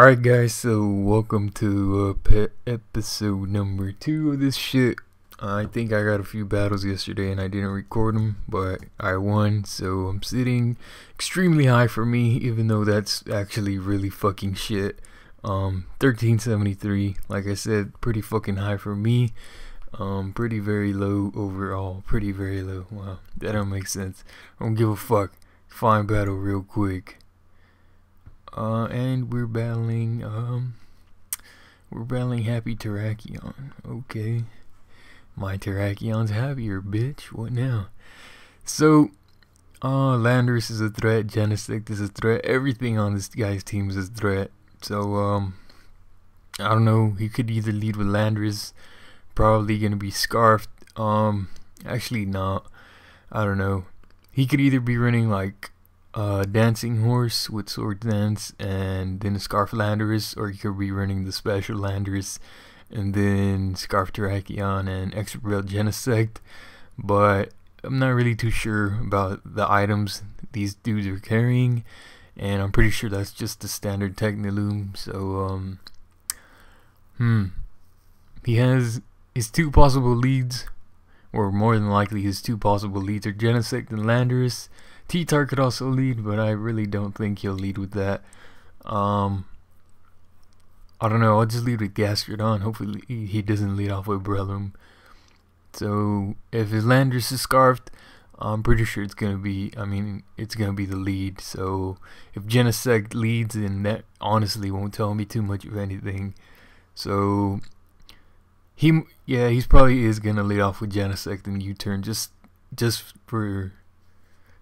Alright guys, so welcome to episode number 2 of this shit. I think I got a few battles yesterday and I didn't record them, but I won, so I'm sitting extremely high for me, even though that's actually really fucking shit. 1373, like I said, pretty fucking high for me. Pretty very low overall, pretty very low. Wow, that don't make sense. I don't give a fuck. Find battle real quick. And we're battling Happy Terrakion. Okay. My Terrakion's happier, bitch. What now? So, Landorus is a threat, Genesect is a threat, everything on this guy's team is a threat. So, I don't know, he could either lead with Landorus, probably gonna be scarfed. Actually not. I don't know. He could either be running like Dancing Horse with Sword Dance and then a Scarf Landorus, or you could be running the Special Landorus and then Scarf Terrakion and Extra Braille Genesect. But I'm not really too sure about the items these dudes are carrying, and I'm pretty sure that's just the standard Techniloom. So he has his two possible leads, or more than likely his two possible leads are Genesect and Landorus. T-Tar could also lead, but I really don't think he'll lead with that. I don't know, I'll just lead with Gastrodon. Hopefully he doesn't lead off with Breloom. So if his Landorus is scarfed, I'm pretty sure it's gonna be, it's gonna be the lead. So if Genesect leads, then that honestly won't tell me too much of anything. So he's probably is gonna lead off with Genesect and U-turn, just for,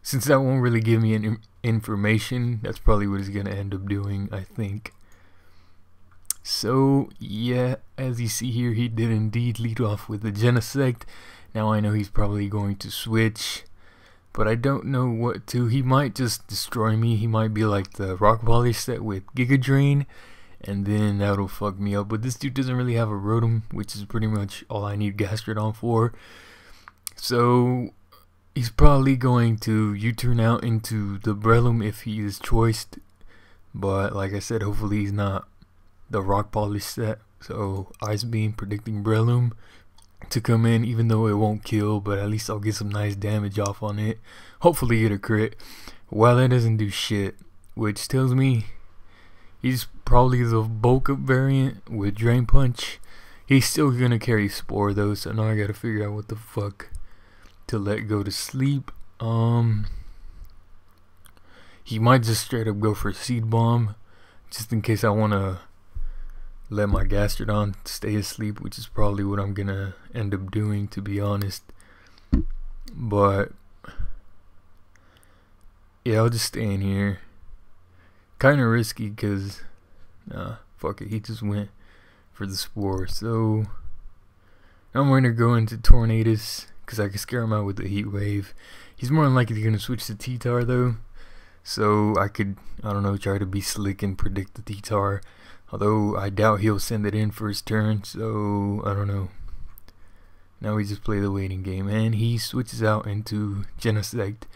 since that won't really give me any information. That's probably what he's gonna end up doing, I think. So yeah, as you see here, he did indeed lead off with the Genesect. Now I know he's probably going to switch, but I don't know what to. He might just destroy me. He might be like the Rock Polish set with Giga Drain, and then that'll fuck me up. But this dude doesn't really have a Rotom, which is pretty much all I need Gastrodon for. So he's probably going to U-turn out into the Breloom if he is choiced. But like I said, hopefully he's not the Rock Polish set. So Ice Beam predicting Breloom to come in, even though it won't kill, but at least I'll get some nice damage off on it. Hopefully get a crit. Well, that doesn't do shit, which tells me he's probably the bulk up variant with Drain Punch. He's still gonna carry Spore though, so now I gotta figure out what the fuck to let go to sleep. He might just straight up go for Seed Bomb, just in case I wanna let my Gastrodon stay asleep, which is probably what I'm gonna end up doing, to be honest. But yeah, I'll just stay in here. Kinda risky, cause fuck it, he just went for the Spore. So I'm gonna go into Tornadus, because I can scare him out with the Heat Wave. He's more than likely gonna switch to T-Tar though, so I could, I don't know, try to be slick and predict the T-Tar. Although I doubt he'll send it in for his turn, so I don't know. Now we just play the waiting game, and he switches out into Genesect.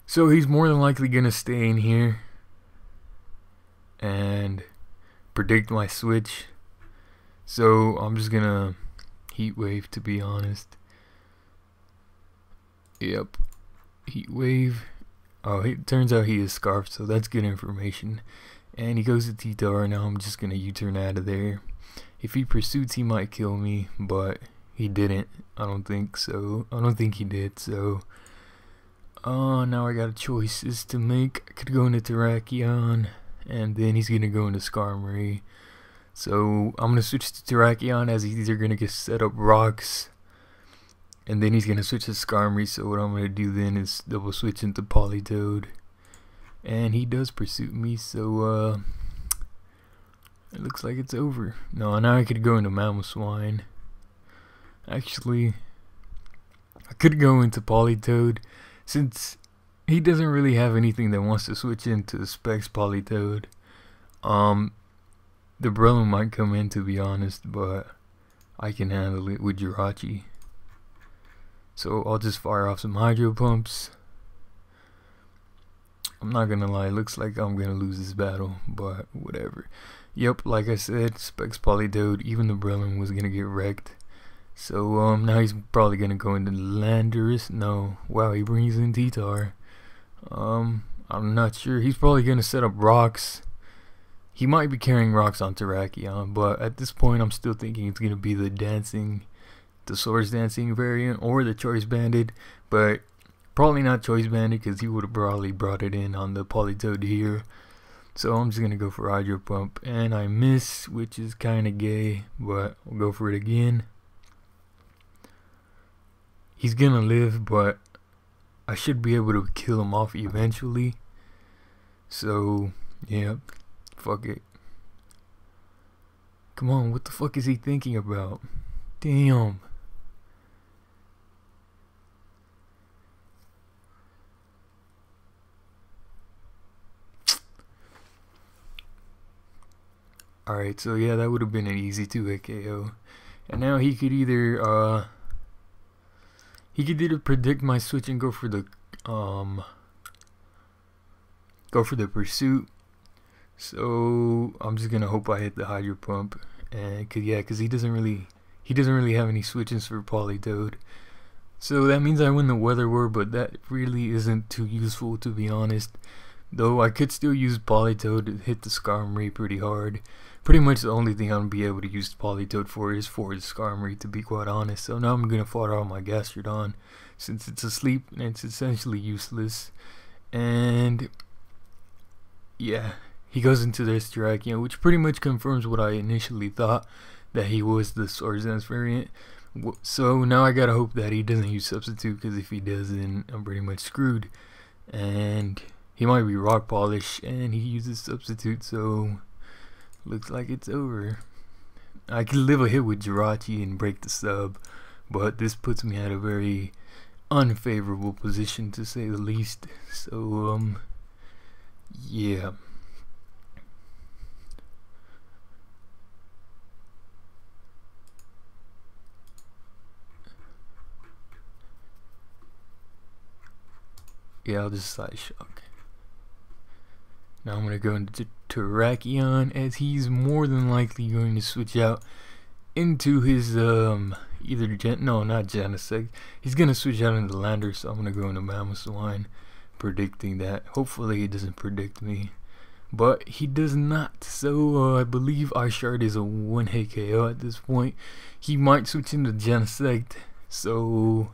So he's more than likely gonna stay in here and predict my switch. So I'm just gonna Heat Wave, to be honest. Yep, Heat Wave. Oh, it turns out he is scarfed, so that's good information. And he goes to T-Tar. Now I'm just gonna U-turn out of there. If he pursues, he might kill me, but he didn't. I don't think so. I don't think he did. So now I got choices to make. I could go into Terrakion, and then he's gonna go into Skarmory. So I'm gonna switch to Terrakion, as he's either gonna get set up rocks, and then he's gonna switch to Skarmory. So what I'm gonna do then is double switch into Politoed, and he does pursue me. So it looks like it's over. No, now I could go into Mamoswine. Actually, I could go into Politoed, since he doesn't really have anything that wants to switch into Specs Politoed. The Breloom might come in, to be honest, but I can handle it with Jirachi. So I'll just fire off some Hydro Pumps. I'm not gonna lie, it looks like I'm gonna lose this battle, but whatever. Yep, like I said, Specs Polydode, even the Brelin was gonna get wrecked. So now he's probably gonna go into Landorus. No, wow, he brings in T-Tar. I'm not sure. He's probably gonna set up rocks. He might be carrying rocks on Terrakion, but at this point I'm still thinking it's gonna be the Swords Dancing variant or the Choice Banded, but probably not Choice Banded because he would have probably brought it in on the Politoed here. So I'm just gonna go for Hydro Pump, and I miss, which is kinda gay, but we'll go for it again. He's gonna live, but I should be able to kill him off eventually. So yeah, fuck it. Come on, what the fuck is he thinking about? Damn. Alright, so yeah, that would have been an easy 2-hit KO. And now he could either predict my switch and go for the pursuit. So I'm just gonna hope I hit the Hydro Pump, and cause he doesn't really have any switches for Politoed. So that means I win the Weather War, but that really isn't too useful, to be honest. Though I could still use Politoed to hit the Skarmory pretty hard. Pretty much the only thing I'm gonna be able to use Politoed for is for the Skarmory, to be quite honest. So now I'm gonna fire out my Gastrodon, since it's asleep and it's essentially useless. And yeah, he goes into this Terrakion, which pretty much confirms what I initially thought, that he was the Swords Dance variant. So now I gotta hope that he doesn't use Substitute, because if he does, then I'm pretty much screwed. And he might be Rock Polish, and he uses Substitute, so looks like it's over. I could live a hit with Jirachi and break the sub, but this puts me at a very unfavorable position, to say the least. So yeah. Yeah, I'll just Side Shock. Now I'm going to go into Terrakion, as he's more than likely going to switch out into his either not Genesect. He's going to switch out into Lander, so I'm going to go into Mamoswine, predicting that. Hopefully he doesn't predict me, but he does not. So I believe Ishard is a 1-hit KO at this point. He might switch into Genesect, so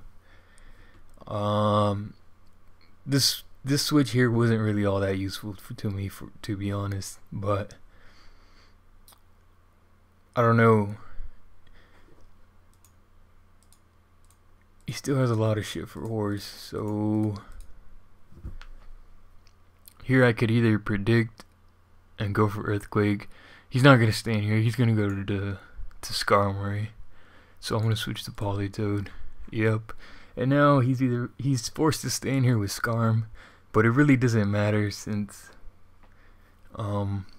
this switch here wasn't really all that useful to me, to be honest, but I don't know. He still has a lot of shit for Horse, so here I could either predict and go for Earthquake. He's not gonna stay in here. He's gonna go to Skarmory, so I'm gonna switch to Politoed. Yep. And now he's forced to stay in here with Skarm, but it really doesn't matter, since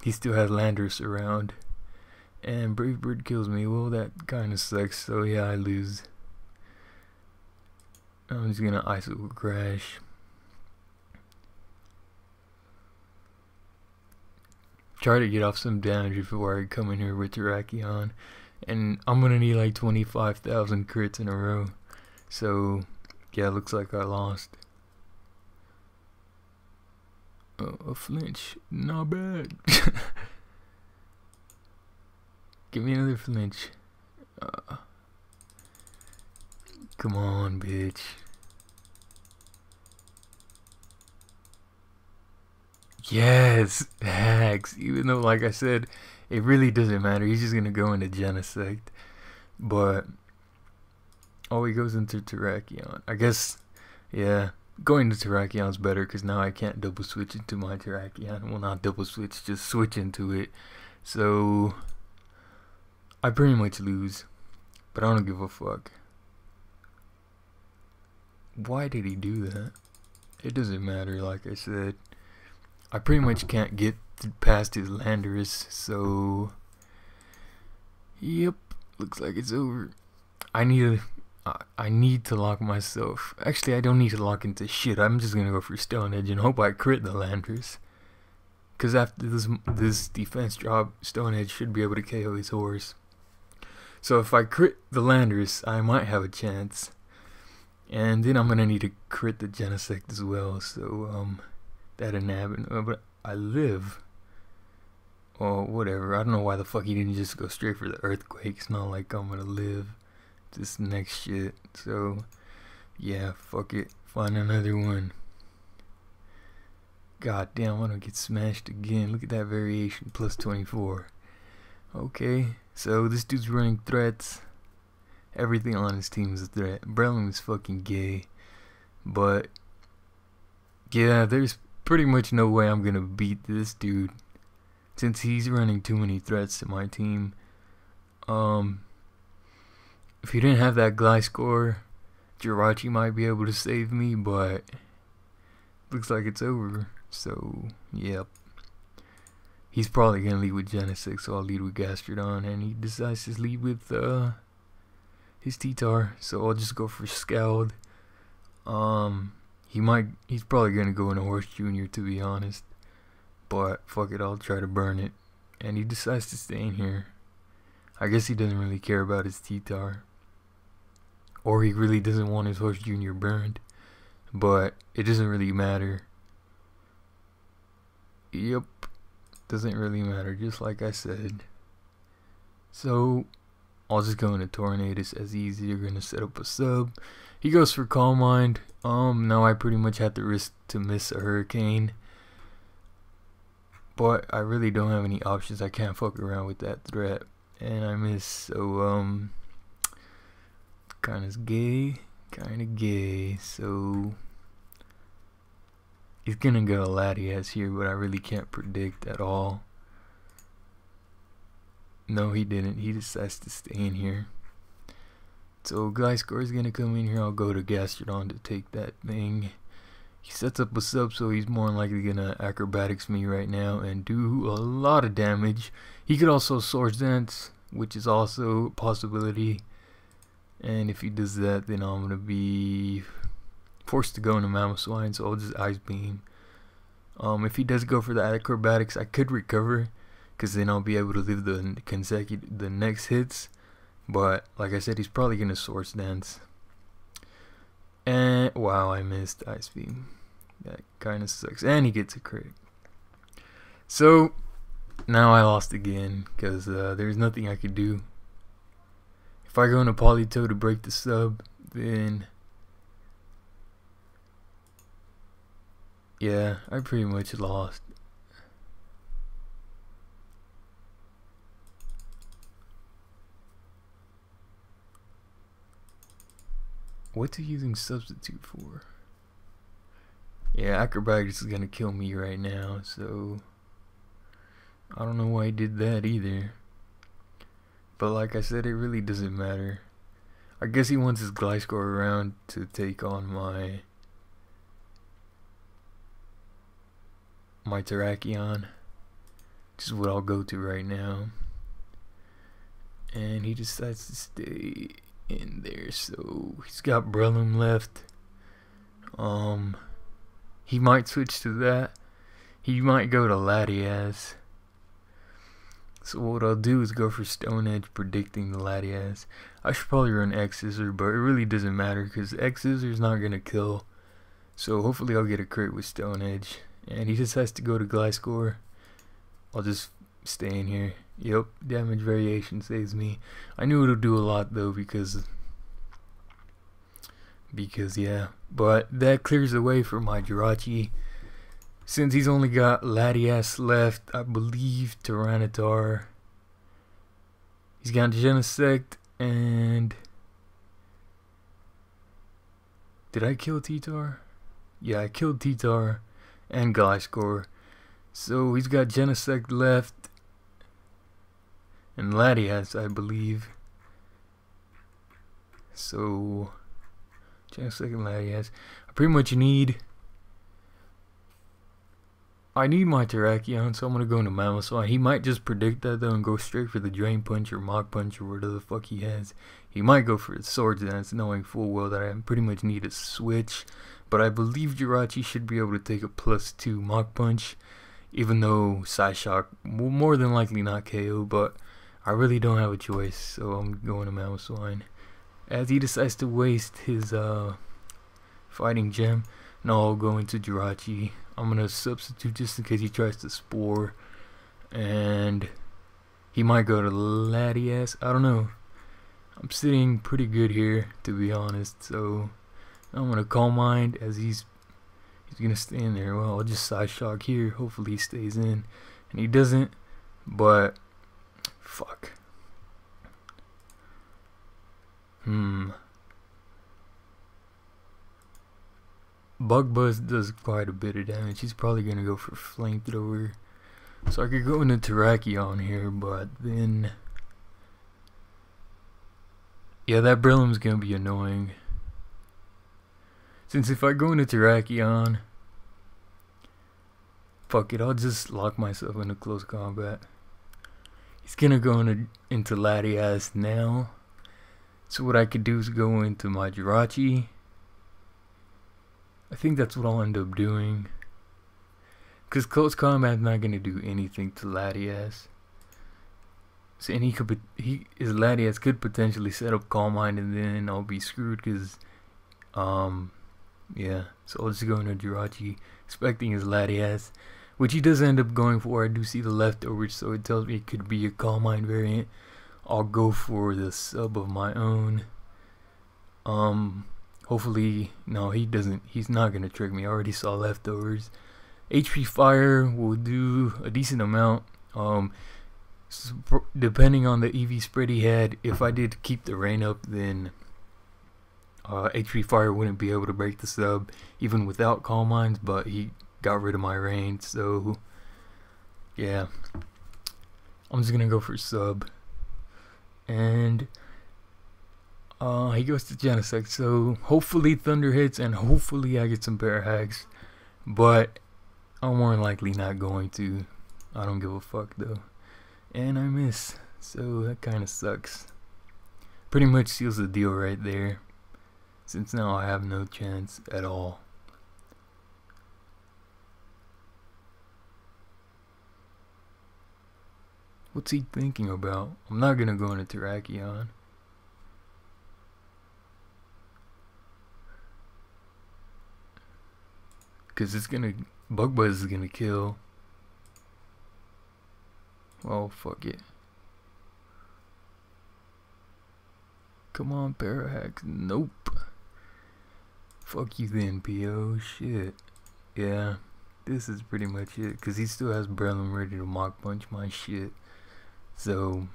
he still has Landorus around, and Brave Bird kills me. Well, that kind of sucks. So yeah, I lose. I'm just gonna Icicle Crash. Try to get off some damage before I come in here with Terrakion, and I'm gonna need like 25,000 crits in a row. So yeah, looks like I lost. A flinch, not bad. Give me another flinch. Come on, bitch. Yes, hacks. Even though, like I said, it really doesn't matter. He's just gonna go into Genesect, but oh, he goes into Terrakion. I guess, yeah, going to Terrakion's better, because now I can't double switch into my Terrakion. Well, not double switch, just switch into it. So I pretty much lose, but I don't give a fuck. Why did he do that? It doesn't matter, like I said. I pretty much can't get past his Landorus, so yep, looks like it's over. I need I need to lock myself. Actually, I don't need to lock into shit. I'm just gonna go for Stone Edge and hope I crit the Landers. Because after this defense drop, Stone Edge should be able to KO his horse. So if I crit the Landers, I might have a chance. And then I'm gonna need to crit the Genesect as well. So that didn't happen. But I live. Or whatever. I don't know why the fuck he didn't just go straight for the Earthquake. It's not like I'm gonna live this next shit. So yeah, fuck it. Find another one. God damn, I don't get smashed again. Look at that variation, plus 24. Okay, so this dude's running threats. Everything on his team is a threat. Breland is fucking gay. But yeah, there's pretty much no way I'm gonna beat this dude, since he's running too many threats to my team. If he didn't have that Gliscor, Jirachi might be able to save me, but looks like it's over. So, yep. He's probably going to lead with Genesect, so I'll lead with Gastrodon, and he decides to lead with his T-Tar, so I'll just go for Scald. He's probably going to go in a Horse Junior, to be honest, but fuck it, I'll try to burn it. And he decides to stay in here. I guess he doesn't really care about his T-Tar, or he really doesn't want his Horse Junior burned, but it doesn't really matter. Yep, doesn't really matter, just like I said. So I'll just go into Tornadus as easy. You're gonna set up a sub. He goes for Calm Mind. Now I pretty much have to risk to miss a Hurricane, but I really don't have any options. I can't fuck around with that threat, and I miss. So kinda gay. So he's gonna go Latias here, but I really can't predict at all. No, he didn't. He decides to stay in here. So Gliscor is gonna come in here. I'll go to Gastrodon to take that thing. He sets up a sub, so he's more than likely gonna Acrobatics me right now and do a lot of damage. He could also Swords Dance, which is also a possibility. And if he does that, then I'm gonna be forced to go into Mamoswine, so I'll just Ice Beam. If he does go for the Acrobatics, I could recover, because then I'll be able to live the next hits. But like I said, he's probably gonna Swords Dance. And wow, I missed Ice Beam. That kind of sucks. And he gets a crit. So now I lost again, because there's nothing I could do. If I go into Polito to break the sub, then yeah, I pretty much lost. What's he using substitute for? Yeah, Acrobatics is gonna kill me right now, so I don't know why he did that either. But like I said, it really doesn't matter. I guess he wants his Gliscor around to take on my Terrakion, which is what I'll go to right now. And he decides to stay in there, so he's got Breloom left. He might switch to that. He might go to Latias. So what I'll do is go for Stone Edge, predicting the Latias. I should probably run X Scissor, but it really doesn't matter because X Scissor is not gonna kill. So hopefully I'll get a crit with Stone Edge. And he just has to go to Gliscor. I'll just stay in here. Yep, damage variation saves me. I knew it'll do a lot though, because yeah. But that clears the way for my Jirachi. Since he's only got Latias left, I believe Tyranitar. He's got Genesect and did I kill T-Tar? Yeah, I killed T-Tar and Gliscor. So he's got Genesect left and Latias, I believe. So Genesect and Latias. I pretty much need I need my Terrakion, so I'm gonna go into Mamoswine. He might just predict that though and go straight for the Drain Punch or Mach Punch or whatever the fuck he has. He might go for his Swords Dance, knowing full well that I pretty much need a switch. But I believe Jirachi should be able to take a +2 Mach Punch, even though Psyshock will more than likely not KO, but I really don't have a choice, so I'm going to Mamoswine. As he decides to waste his Fighting Gem, now I'll go into Jirachi. I'm gonna substitute just in case he tries to Spore, and he might go to Latias. I don't know. I'm sitting pretty good here, to be honest, so I'm gonna Calm Mind as he's gonna stay in there. Well, I'll just Psyshock here. Hopefully he stays in, and he doesn't. But fuck. Bug Buzz does quite a bit of damage. He's probably gonna go for Flamethrower. So I could go into Terrakion here, but then yeah, that Breloom's gonna be annoying. Since if I go into Terrakion, fuck it, I'll just lock myself into close combat. He's gonna go into Latias now. So what I could do is go into my Jirachi. I think that's what I'll end up doing, because close combat's not gonna do anything to Latias. So, and his Latias could potentially set up Calm Mind, and then I'll be screwed. Because, yeah. So I'll just go into Jirachi, expecting his Latias, which he does end up going for. I do see the leftovers, so it tells me it could be a Calm Mind variant. I'll go for the sub of my own. Hopefully, no, he doesn't. He's not gonna trick me. I already saw leftovers. HP Fire will do a decent amount. Depending on the EV spread he had, if I did keep the rain up, then HP Fire wouldn't be able to break the sub even without Calm Minds. But he got rid of my rain, so yeah, I'm just gonna go for sub. And he goes to Genesect, so hopefully Thunder hits, and hopefully I get some Bear Hacks, but I'm more than likely not going to. I don't give a fuck though. And I miss, so that kind of sucks. Pretty much seals the deal right there, since now I have no chance at all. What's he thinking about? I'm not gonna go into Terrakion. Because it's gonna, Bug Buzz is gonna kill. Well, fuck it. Come on, Parahax. Nope. Fuck you then, PO. Shit. Yeah, this is pretty much it. Because he still has Breloom ready to Mach Punch my shit. So,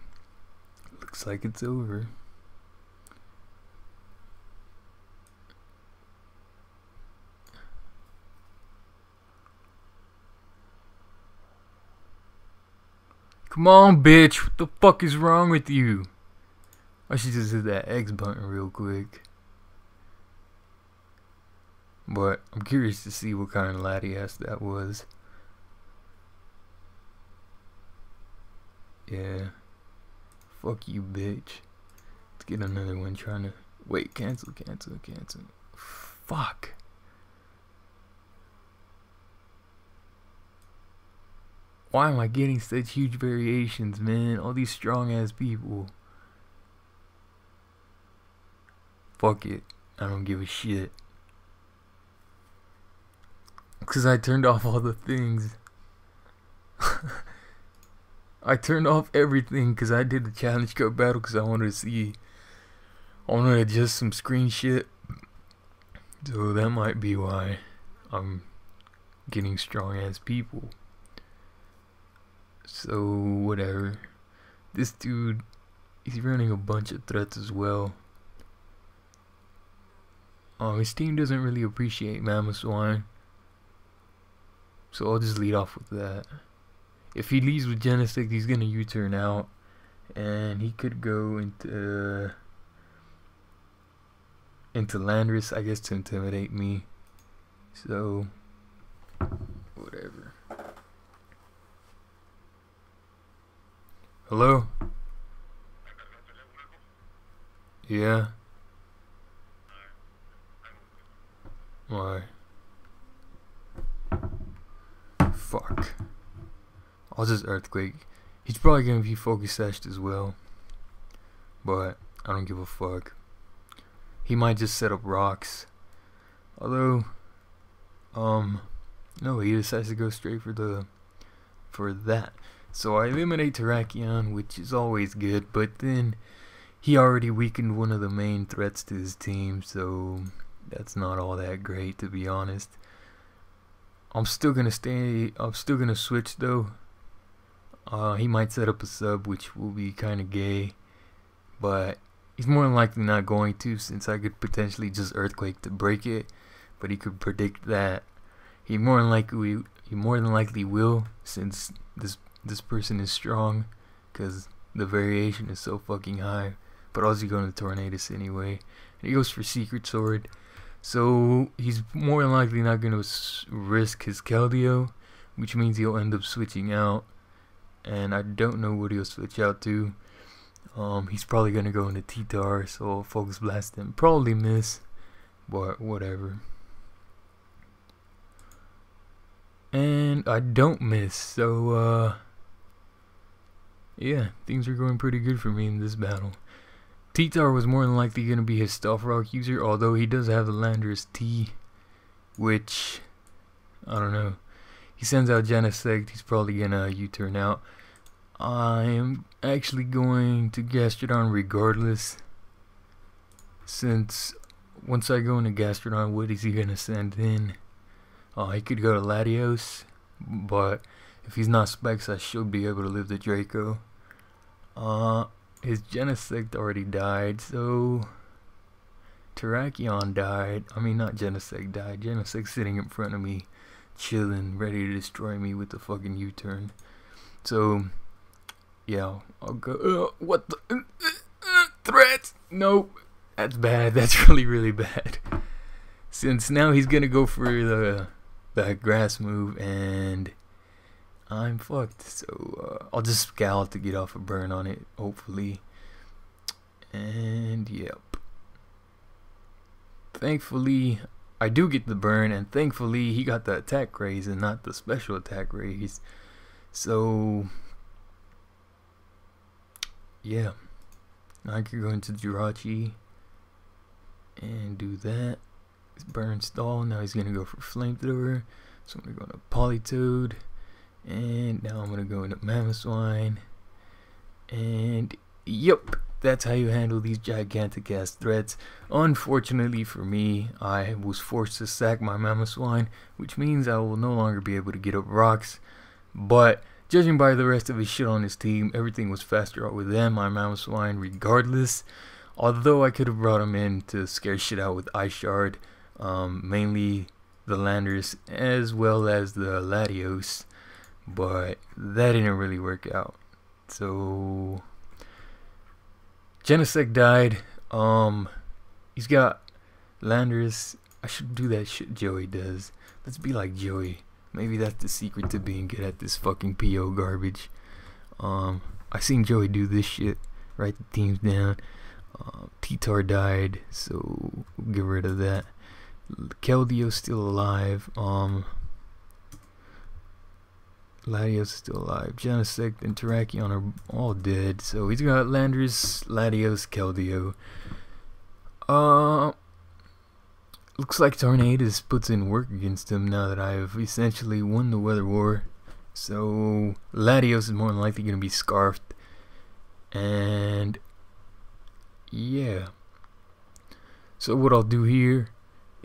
looks like it's over. Come on, bitch. What the fuck is wrong with you? I should just hit that X button real quick. But I'm curious to see what kind of Latias that was. Yeah. Fuck you, bitch. Let's get another one trying to... Wait, cancel. Fuck. Why am I getting such huge variations, man? All these strong ass people. Fuck it. I don't give a shit. Because I turned off all the things. I turned off everything because I did the challenge code battle because I wanted to see. I wanted to adjust some screen shit. So that might be why I'm getting strong ass people. So whatever. This dude, he's running a bunch of threats as well. His team doesn't really appreciate Mamoswine, so I'll just lead off with that. If he leads with Genesect, he's gonna U-turn out, and he could go into Landorus, I guess, to intimidate me. So whatever. Hello? Yeah? Why? Fuck. I'll just earthquake. He's probably gonna be focus sashed as well. But I don't give a fuck. He might just set up rocks. Although, no, he decides to go straight for that. So I eliminate Terrakion, which is always good, but then he already weakened one of the main threats to his team, so that's not all that great, to be honest. I'm still gonna switch though. He might set up a sub, which will be kind of gay, but he's more than likely not going to, since I could potentially just earthquake to break it. But he could predict that. He more than likely will, since this person is strong, because the variation is so fucking high. But also going to Tornadus anyway, and he goes for Secret Sword. So he's more than likely not going to risk his Keldeo, which means he'll end up switching out. And I don't know what he'll switch out to. He's probably going to go into T-Tar, so I'll Focus Blast him. Probably miss, but whatever. And I don't miss, so yeah, things are going pretty good for me in this battle. T-Tar was more than likely going to be his Stealth Rock user, although he does have the Landorus T, which, I don't know. He sends out Genesect, he's probably going to U-turn out. I am actually going to Gastrodon regardless, since once I go into Gastrodon, what is he going to send in? He could go to Latios, but if he's not Specs, I should be able to live the Draco. His Genesect already died, so Terrakion died. I mean, not Genesect died. Genesect sitting in front of me, chilling, ready to destroy me with the fucking U-turn. So, yeah, I'll go. What the? Threats? Nope. That's bad. That's really, really bad. Since now he's gonna go for the grass move, and I'm fucked. So I'll just Scowl to get off a burn on it, hopefully. And yep. Thankfully, I do get the burn, and thankfully he got the attack raise and not the special attack raise. So yeah, I could go into Jirachi and do that. Burn stall. Now he's gonna go for Flamethrower, so I'm gonna go into Politoed, and now I'm gonna go into Mamoswine. And yep, that's how you handle these gigantic ass threats. Unfortunately for me, I was forced to sack my Mamoswine, which means I will no longer be able to get up rocks. But judging by the rest of his shit on his team, everything was faster out with them, my Mamoswine, regardless. Although I could have brought him in to scare shit out with Ice Shard. Mainly the Landorus as well as the Latios, but that didn't really work out. So Genesect died. He's got Landorus. I should do that shit Joey does. Let's be like Joey. Maybe that's the secret to being good at this fucking PO garbage. I seen Joey do this shit. Write the teams down. T-Tar died, so we'll get rid of that. Keldeo's still alive. Latios is still alive. Genesect and Terrakion are all dead. So he's got Landorus, Latios, Keldeo. Looks like Tornadus puts in work against him now that I've essentially won the weather war. So Latios is more than likely going to be scarfed. And yeah. So what I'll do here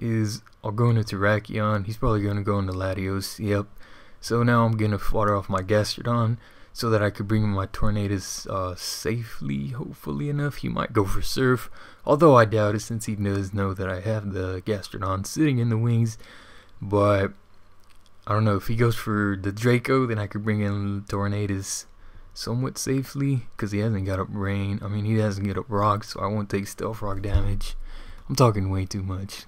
is I'll go into Terrakion. He's probably going to go into Latios. Yep. So now I'm going to fodder off my Gastrodon so that I could bring my Tornadus safely, hopefully enough. He might go for Surf, although I doubt it since he does know that I have the Gastrodon sitting in the wings. But I don't know, if he goes for the Draco, then I could bring in Tornadus somewhat safely, because he hasn't got up Rain. I mean, he doesn't get up Rock, so I won't take Stealth Rock damage. I'm talking way too much.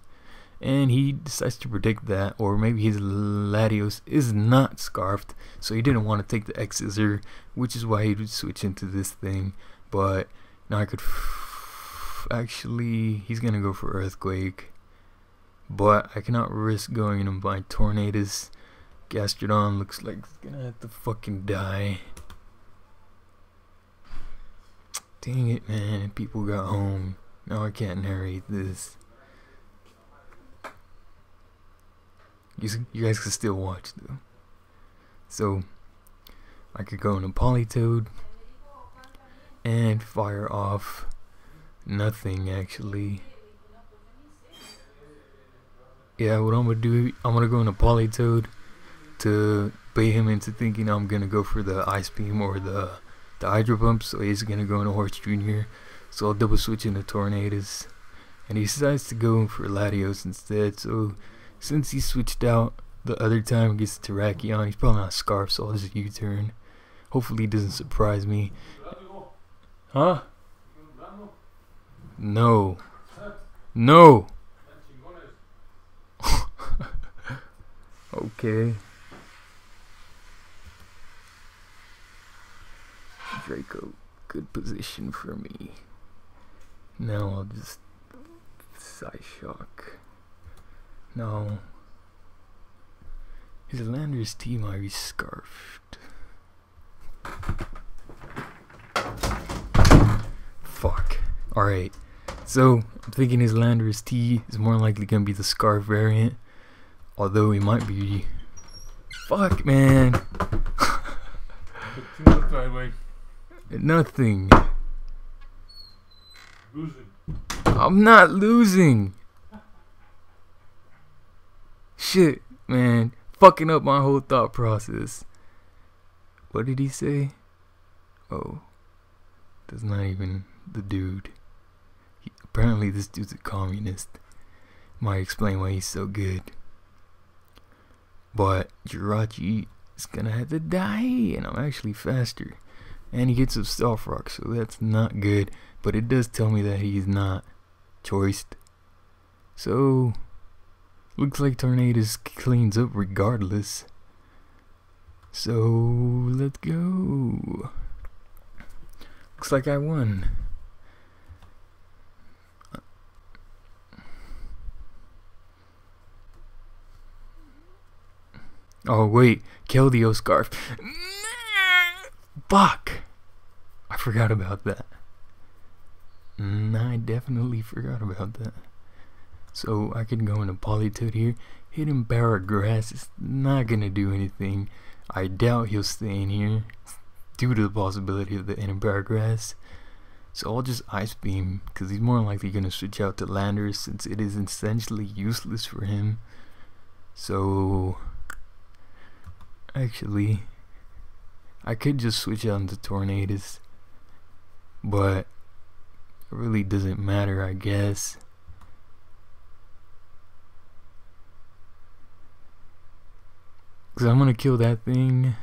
and he decides to predict that, or maybe his Latios is not scarfed, so he didn't want to take the X-Scissor, which is why he would switch into this thing. But now I could actually, he's gonna go for Earthquake, but I cannot risk going into my Tornadus. Gastrodon looks like it's gonna have to fucking die. Dang it, man, people got home. Now I can't narrate this. You guys can still watch though. So I could go into Politoed and fire off nothing actually. Yeah, what I'm gonna do, I'm gonna go into Politoed to bait him into thinking I'm gonna go for the Ice Beam or the Hydro Pump, so he's gonna go into Horse Jr. So I'll double switch into Tornadus, and he decides to go for Latios instead. So since he switched out the other time against Terrakion, he's probably not Scarf, so I'll just U-turn. Hopefully he doesn't surprise me. Huh? No. No. Okay. Draco, good position for me. Now I'll just Psyshock. No. His Landorus T might be scarfed. Fuck. Alright. So, I'm thinking his Landorus T is more likely gonna be the scarf variant. Although he might be. Fuck, man. Nothing. Losing. I'm not losing. Shit, man. Fucking up my whole thought process. What did he say? Oh. That's not even the dude. Apparently this dude's a communist. Might explain why he's so good. But Jirachi is gonna have to die, and I'm actually faster. And he gets a Stealth Rock, so that's not good. But it does tell me that he's not choiced. So, looks like Tornadus cleans up regardless. So, let's go. Looks like I won. Oh wait, Keldeo Scarf. Fuck! I forgot about that. I definitely forgot about that. So I can go into Politoed here. Hidden Barra Grass is not gonna do anything. I doubt he'll stay in here due to the possibility of the Hidden Barra Grass. So I'll just Ice Beam, because he's more likely gonna switch out to Landorus since it is essentially useless for him. So actually, I could just switch out into Tornadus, but it really doesn't matter, I guess. Because I'm gonna kill that thing.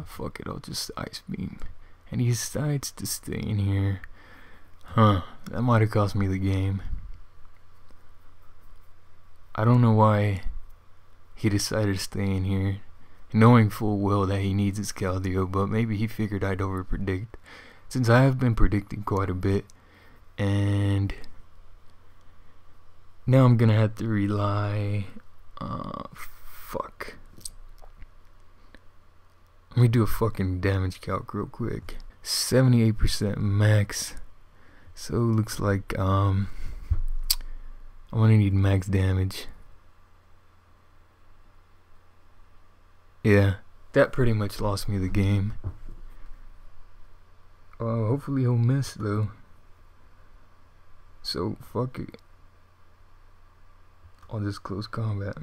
Fuck it, I'll just Ice Beam. And he decides to stay in here. Huh, that might have cost me the game. I don't know why he decided to stay in here, knowing full well that he needs his Keldeo, but maybe he figured I'd over predict, since I have been predicting quite a bit, and now I'm gonna have to rely. Fuck. Let me do a fucking damage calc real quick. 78% max. So it looks like I'm gonna need max damage. Yeah, that pretty much lost me the game. Hopefully he'll miss though. So fuck it. I'll just close combat.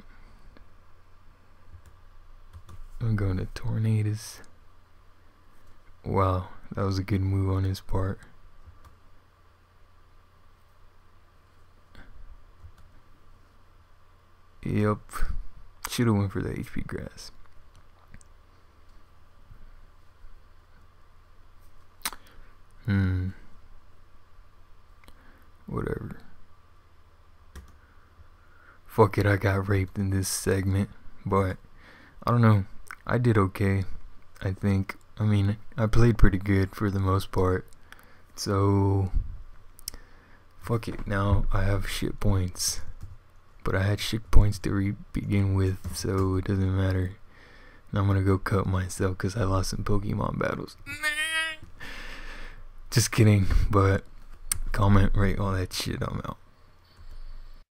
I'm going to Tornadus. Wow, that was a good move on his part. Yep, should have went for the HP grass. Whatever. fuck it, I got raped in this segment. But I don't know, I did okay, I think. I mean, I played pretty good for the most part. So fuck it, now I have shit points. But I had shit points to begin with, so it doesn't matter. Now I'm gonna go cut myself because I lost some Pokemon battles. Just kidding, but comment, rate, all that shit, I'm out.